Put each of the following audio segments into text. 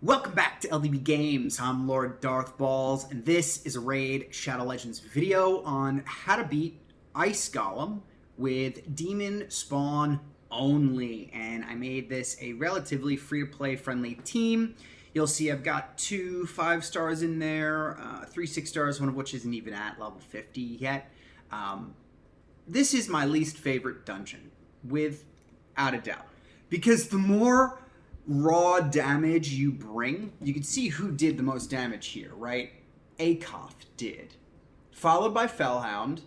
Welcome back to LDB Games. I'm Lord Darthbawlz, and this is a Raid Shadow Legends video on how to beat Ice Golem with Demon Spawn only. And I made this a relatively free-to-play friendly team. You'll see I've got 2 5 stars in there, 3 6 stars, one of which isn't even at level 50 yet. This is my least favorite dungeon, without a doubt, because the more raw damage you bring, you can see who did the most damage here, right? Akoth did, followed by Fellhound,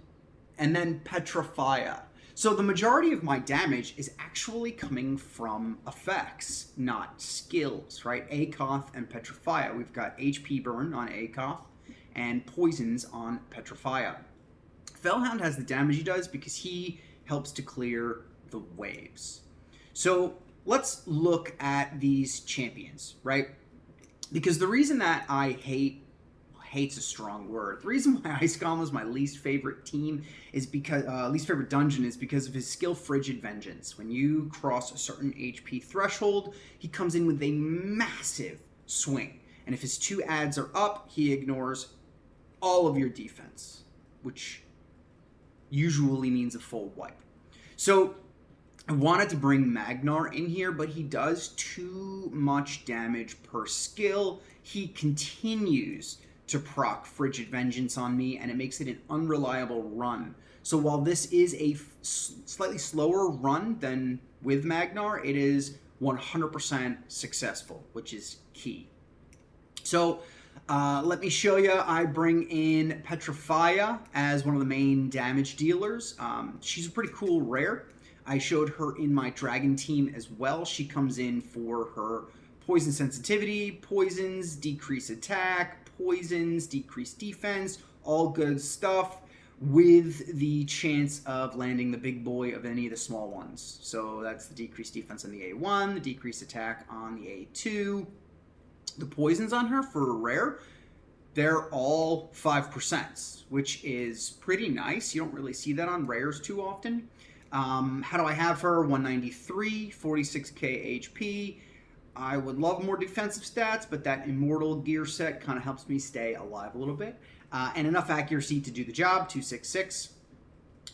and then Petrifya. So the majority of my damage is actually coming from effects, not skills, right? Akoth and Petrifya. We've got HP burn on Akoth and poisons on Petrifya. Fellhound has the damage he does because he helps to clear the waves. So let's look at these champions, right? Because the reason that I hate's a strong word. The reason why Ice Golem is my least favorite team is because least favorite dungeon is because of his skill Frigid Vengeance. When you cross a certain HP threshold, he comes in with a massive swing, and if his 2 adds are up, he ignores all of your defense, which usually means a full wipe. So I wanted to bring Magnar in here, but he does too much damage per skill. He continues to proc Frigid Vengeance on me, and it makes it an unreliable run. So while this is a slightly slower run than with Magnar, it is 100% successful, which is key. So let me show you. I bring in Petrifya as one of the main damage dealers. She's a pretty cool rare. I showed her in my dragon team as well. She comes in for her poison sensitivity, poisons, decrease attack, poisons, decrease defense, all good stuff, with the chance of landing the big boy of any of the small ones. So that's the decreased defense on the A1, the decreased attack on the A2. The poisons on her for a rare, they're all 5%, which is pretty nice. You don't really see that on rares too often. How do I have her? 193, 46k HP. I would love more defensive stats, but that immortal gear set kind of helps me stay alive a little bit. And enough accuracy to do the job, 266.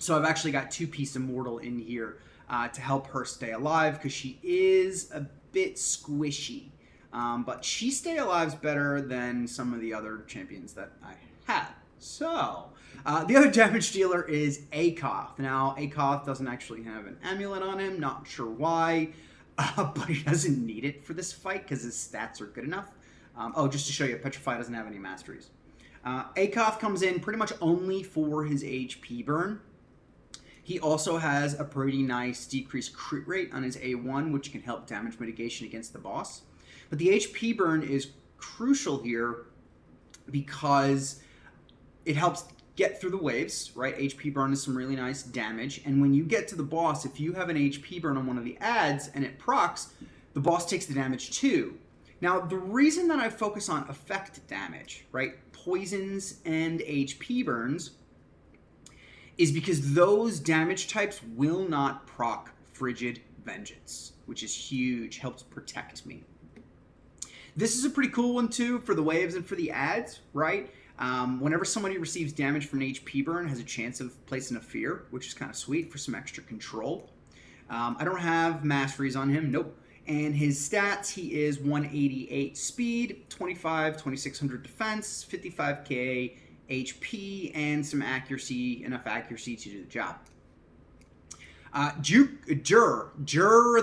So I've actually got 2-piece immortal in here to help her stay alive, because she is a bit squishy. But she stay alive's better than some of the other champions that I have. So, the other damage dealer is Akoth. Now, Akoth doesn't actually have an amulet on him, not sure why, but he doesn't need it for this fight because his stats are good enough. Oh, just to show you, Petrifya doesn't have any masteries. Akoth comes in pretty much only for his HP burn. He also has a pretty nice decreased crit rate on his A1, which can help damage mitigation against the boss. But the HP burn is crucial here because it helps get through the waves, right? HP burn is some really nice damage. And when you get to the boss, if you have an HP burn on one of the adds and it procs, the boss takes the damage too. Now, the reason that I focus on effect damage, right, poisons and HP burns, is because those damage types will not proc Frigid Vengeance, which is huge, helps protect me. This is a pretty cool one too for the waves and for the adds, right? Whenever somebody receives damage from an HP burn, has a chance of placing a fear, which is kind of sweet for some extra control. I don't have masteries on him, nope. And his stats, he is 188 speed, 2600 defense, 55k HP, and some accuracy, enough accuracy to do the job. Duhr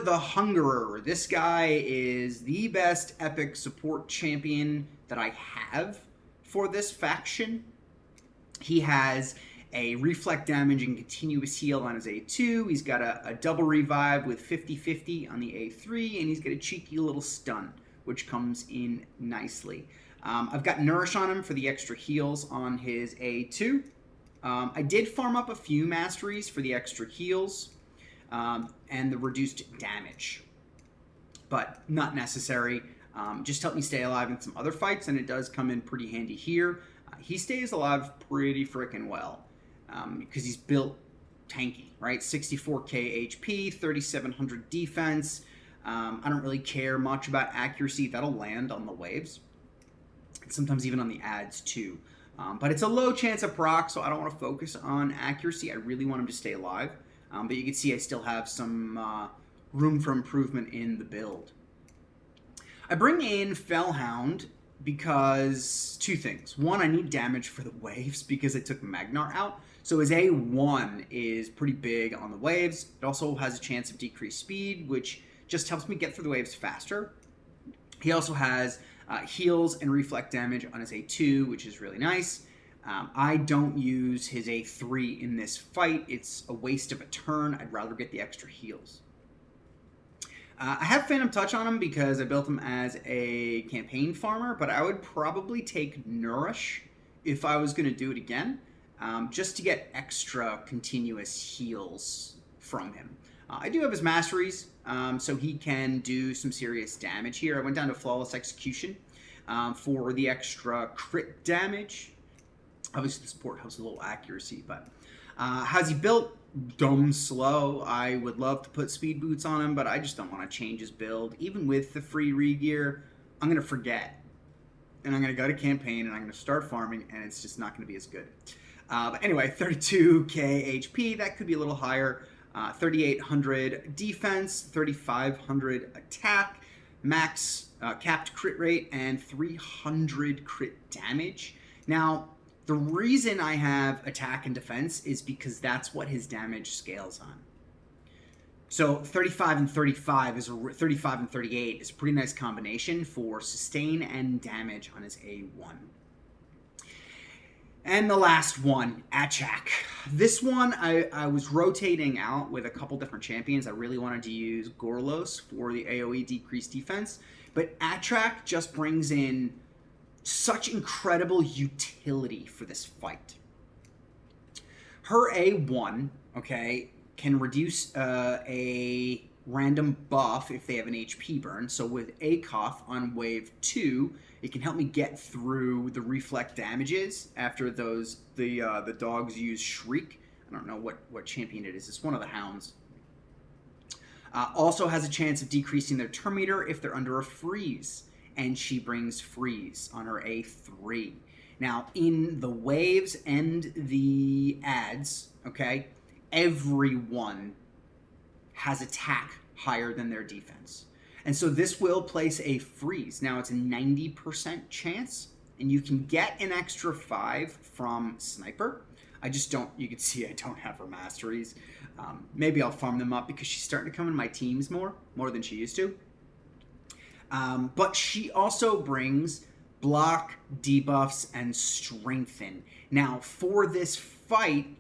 the Hungerer. This guy is the best epic support champion that I have for this faction. He has a reflect damage and continuous heal on his A2. He's got a double revive with 50-50 on the A3, and he's got a cheeky little stun, which comes in nicely. I've got Nourish on him for the extra heals on his A2. I did farm up a few masteries for the extra heals and the reduced damage, but not necessary. Just help me stay alive in some other fights, and it does come in pretty handy here. He stays alive pretty freaking well because he's built tanky, right? 64k HP, 3700 defense, I don't really care much about accuracy. That'll land on the waves. Sometimes even on the ads too. But it's a low chance of proc, so I don't want to focus on accuracy. I really want him to stay alive. But you can see I still have some room for improvement in the build. I bring in Fellhound because two things. One, I need damage for the waves because I took Magnar out. So his A1 is pretty big on the waves. It also has a chance of decreased speed, which just helps me get through the waves faster. He also has heals and reflect damage on his A2, which is really nice. I don't use his A3 in this fight. It's a waste of a turn. I'd rather get the extra heals. I have Phantom Touch on him because I built him as a campaign farmer, but I would probably take Nourish if I was going to do it again, just to get extra continuous heals from him. I do have his masteries, so he can do some serious damage here. I went down to Flawless Execution for the extra crit damage. Obviously, the support helps a little accuracy, but how's he built? Dumb slow. I would love to put speed boots on him, but I just don't want to change his build. Even with the free re-gear, I'm going to forget. And I'm going to go to campaign, and I'm going to start farming, and it's just not going to be as good. But anyway, 32k HP. That could be a little higher. 3,800 defense, 3,500 attack, max capped crit rate, and 300 crit damage. Now, the reason I have attack and defense is because that's what his damage scales on. So 35 and 35 is 35 and 38 is a pretty nice combination for sustain and damage on his A1. And the last one, Achaak. This one, I was rotating out with a couple different champions. I really wanted to use Gorlos for the AoE decreased defense, but Achaak just brings in such incredible utility for this fight. Her A1, okay, can reduce a random buff if they have an HP burn. So with Akoth on wave 2, it can help me get through the reflect damages after the dogs use Shriek. I don't know what champion it is. It's one of the hounds. Also has a chance of decreasing their turn meter if they're under a freeze. And she brings freeze on her A3. Now, in the waves and the ads, okay, everyone has attack higher than their defense. And so this will place a freeze. Now, it's a 90% chance, and you can get an extra 5 from Sniper. I just don't, you can see I don't have her masteries. Maybe I'll farm them up because she's starting to come in my teams more than she used to. But she also brings block, debuffs, and strengthen. Now, for this fight,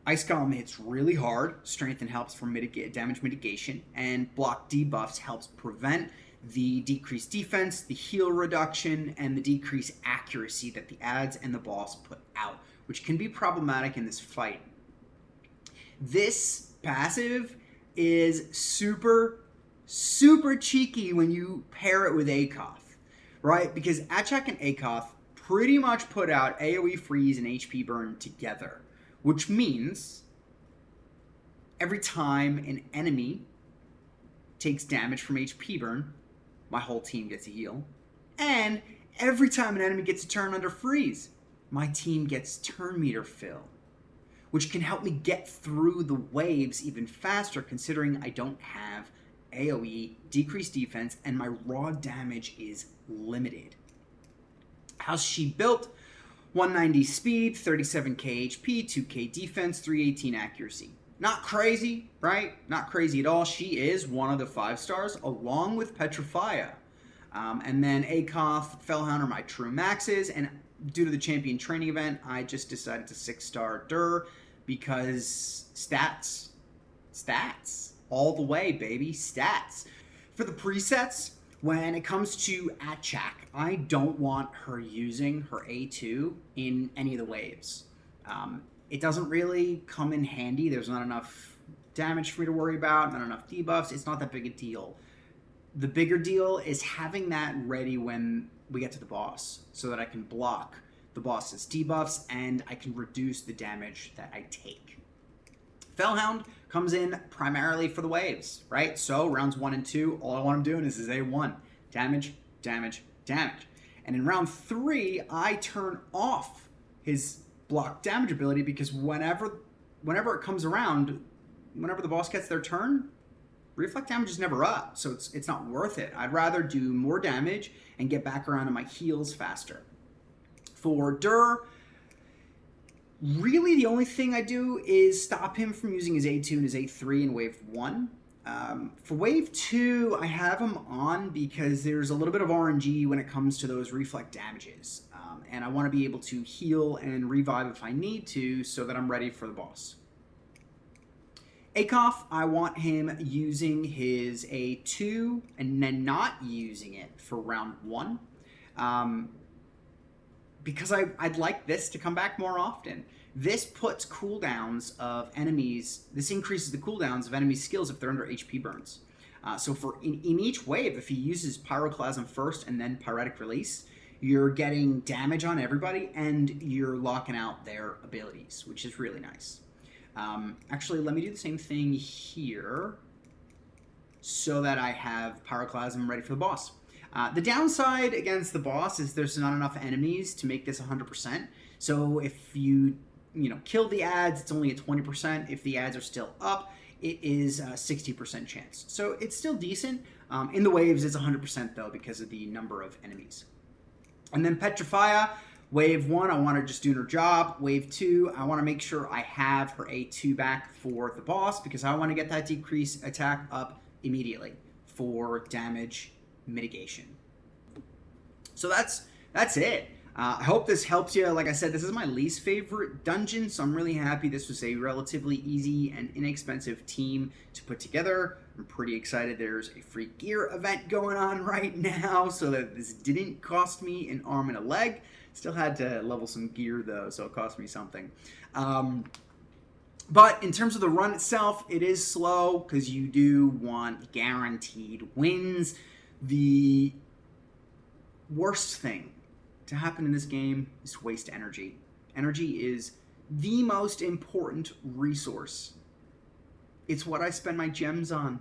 Ice Golem hits really hard. Strengthen helps for damage mitigation, and block debuffs helps prevent the decreased defense, the heal reduction, and the decreased accuracy that the ads and the boss put out, which can be problematic in this fight. This passive is super cheeky when you pair it with Akoth, right? Because Achaak and Akoth pretty much put out AoE freeze and HP burn together, which means every time an enemy takes damage from HP burn, my whole team gets a heal. And every time an enemy gets a turn under freeze, my team gets turn meter fill, which can help me get through the waves even faster considering I don't have AoE, decreased defense, and my raw damage is limited. How's she built? 190 speed, 37k HP, 2k defense, 318 accuracy. Not crazy, right? Not crazy at all. She is one of the 5 stars, along with Petrifya. And then Akoth, Fellhound are my true maxes, and due to the champion training event, I just decided to 6-star Duhr because stats. All the way, baby, stats. For the presets, when it comes to Achaak, I don't want her using her A2 in any of the waves. It doesn't really come in handy. There's not enough damage for me to worry about, not enough debuffs. It's not that big a deal. The bigger deal is having that ready when we get to the boss so that I can block the boss's debuffs and I can reduce the damage that I take. Fellhound comes in primarily for the waves, right? So rounds 1 and 2, all I want him doing is his A1. Damage, damage, damage. And in round 3, I turn off his block damage ability because whenever it comes around, whenever the boss gets their turn, reflect damage is never up, so it's not worth it. I'd rather do more damage and get back around to my heals faster. For Duhr, really the only thing I do is stop him from using his A2 and his A3 in wave 1. For wave 2, I have him on because there's a little bit of RNG when it comes to those reflect damages. And I want to be able to heal and revive if I need to so that I'm ready for the boss. Akoth, I want him using his A2 and then not using it for round 1. Because I'd like this to come back more often. This puts cooldowns of enemies, this increases the cooldowns of enemies' skills if they're under HP burns. So in each wave, if he uses Pyroclasm first and then Pyretic Release, you're getting damage on everybody and you're locking out their abilities, which is really nice. Actually, let me do the same thing here so that I have Pyroclasm ready for the boss. The downside against the boss is there's not enough enemies to make this 100%. So if you kill the ads, it's only a 20%. If the ads are still up, it is a 60% chance. So it's still decent. In the waves, it's 100% though because of the number of enemies. And then Petrifya, wave 1, I want her just doing her job. Wave 2, I want to make sure I have her A2 back for the boss because I want to get that decrease attack up immediately for damage mitigation. So that's it. I hope this helps you. Like I said, this is my least favorite dungeon, so I'm really happy this was a relatively easy and inexpensive team to put together. I'm pretty excited there's a free gear event going on right now, so that this didn't cost me an arm and a leg. Still had to level some gear though, so it cost me something. But in terms of the run itself, it is slow because you do want guaranteed wins. The worst thing to happen in this game is to waste energy. Energy is the most important resource. It's what I spend my gems on.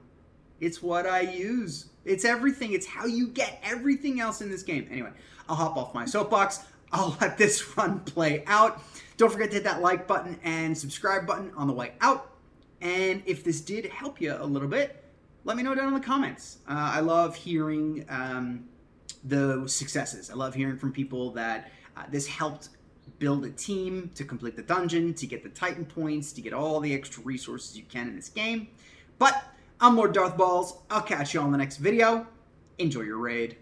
It's what I use. It's everything. It's how you get everything else in this game. Anyway, I'll hop off my soapbox. I'll let this run play out. Don't forget to hit that like button and subscribe button on the way out. And if this did help you a little bit, let me know down in the comments. I love hearing the successes. I love hearing from people that this helped build a team to complete the dungeon, to get the Titan points, to get all the extra resources you can in this game. But I'm Lord Darthbawlz. I'll catch you on the next video. Enjoy your raid.